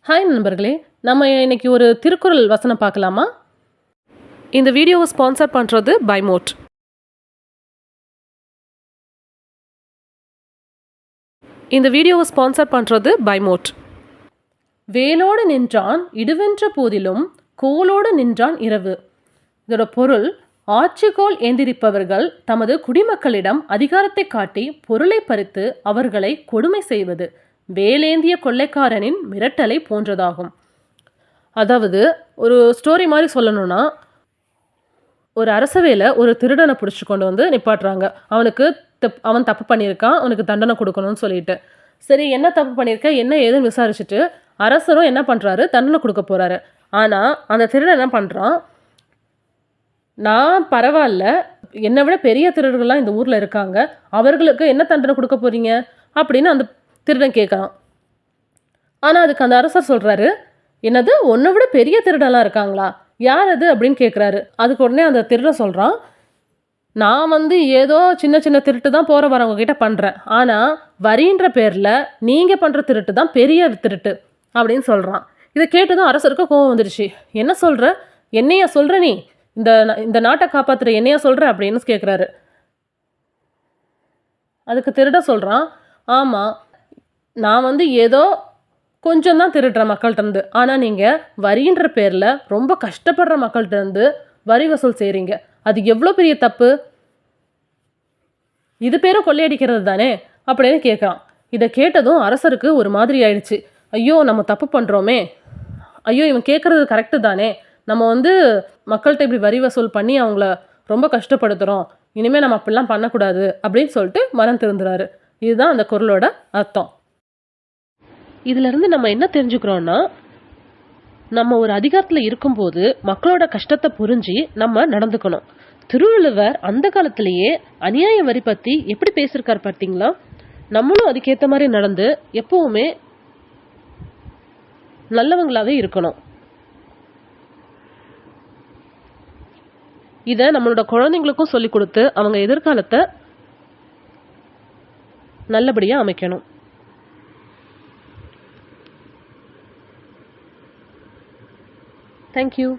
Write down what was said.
Hi நண்பர்களே, நம்ம இன்னைக்கு ஒரு திருக்குறள் வசனம் பார்க்கலாமா? இந்த வீடியோவை ஸ்பான்சர் பண்ணுறது பைமோட். இந்த வீடியோவை ஸ்பான்சர் பண்ணுறது பைமோட். வேலோடு நின்றான் இடுவென்ற போதிலும் கோலோடு நின்றான் இரவு. இதோட பொருள், ஆட்சிக்கோல் ஏந்திரிப்பவர்கள் தமது குடிமக்களிடம் அதிகாரத்தை காட்டி பொருளை பறித்து அவர்களை கொடுமை செய்வது வேலேந்திய கொள்ளைக்காரனின் மிரட்டலை போன்றதாகும். அதாவது ஒரு ஸ்டோரி மாதிரி சொல்லணும்னா, ஒரு அரசவையில் ஒரு திருடனை பிடிச்சி கொண்டு வந்து நிப்பாட்டுறாங்க. அவன் தப்பு பண்ணியிருக்கான், அவனுக்கு தண்டனை கொடுக்கணும்னு சொல்லிட்டு. சரி, என்ன தப்பு பண்ணியிருக்க, என்ன ஏதுன்னு விசாரிச்சுட்டு அரசரும் என்ன பண்ணுறாரு, தண்டனை கொடுக்க போகிறாரு. ஆனால் அந்த திருடன் என்ன பண்ணுறான், நான் பரவாயில்ல, என்னை விட பெரிய திருடர்கள்லாம் இந்த ஊரில் இருக்காங்க, அவர்களுக்கு என்ன தண்டனை கொடுக்க போகிறீங்க அப்படின்னு அந்த திருடன் கேட்குறான். ஆனால் அதுக்கு அந்த அரசர் சொல்கிறாரு, என்னது, உன்னை விட பெரிய திருடெல்லாம் இருக்காங்களா, யார் அது அப்படின்னு கேட்குறாரு. அதுக்கு உடனே அந்த திருடன் சொல்கிறான், நான் ஏதோ சின்ன சின்ன திருட்டு தான் போகிற வரவங்க கிட்ட பண்ணுறேன், ஆனால் வரின்ற பேரில் நீங்கள் பண்ணுற திருட்டு தான் பெரிய திருட்டு அப்படின்னு சொல்கிறான். இதை கேட்டதும் அரசருக்கு கோவம் வந்துடுச்சு. என்ன சொல்கிற, என்னையா சொல்கிற, நீ இந்த நாட்டை காப்பாற்றுற என்னையா சொல்கிற அப்படின்னு கேட்குறாரு. அதுக்கு திருட சொல்கிறான், ஆமாம், நான் ஏதோ கொஞ்சம் தான் திருடுறேன் மக்கள்கிட்டருந்து, ஆனால் நீங்கள் வரின்ற பேரில் ரொம்ப கஷ்டப்படுற மக்கள்கிட்டருந்து வரி வசூல் செய்கிறீங்க, அது எவ்வளோ பெரிய தப்பு, இது பேரும் கொள்ளையடிக்கிறது தானே அப்படின்னு கேட்குறான். இதை கேட்டதும் அரசருக்கு ஒரு மாதிரி ஆயிடுச்சு. ஐயோ, நம்ம தப்பு பண்ணுறோமே, ஐயோ இவன் கேட்குறது கரெக்டு தானே, நம்ம மக்கள்கிட்ட இப்படி வரி வசூல் பண்ணி அவங்கள ரொம்ப கஷ்டப்படுத்துகிறோம், இனிமேல் நம்ம அப்படிலாம் பண்ணக்கூடாது அப்படின்னு சொல்லிட்டு மனம் திருந்துறாரு. இதுதான் அந்த குறளோட அர்த்தம். இதிலிருந்து நம்ம என்ன தெரிஞ்சுக்கிறோம்னா, நம்ம ஒரு அதிகாரத்தில் இருக்கும்போது மக்களோட கஷ்டத்தை புரிஞ்சு நம்ம நடந்துக்கணும். திருவள்ளுவர் அந்த காலத்திலேயே அநியாய வரி பற்றி எப்படி பேசியிருக்காரு பார்த்தீங்களா? நம்மளும் அதுக்கேற்ற மாதிரி நடந்து எப்பவுமே நல்லவங்களாவே இருக்கணும். இதை நம்மளோட குழந்தைங்களுக்கும் சொல்லி கொடுத்து அவங்க எதிர்காலத்தை நல்லபடியாக அமைக்கணும். Thank you.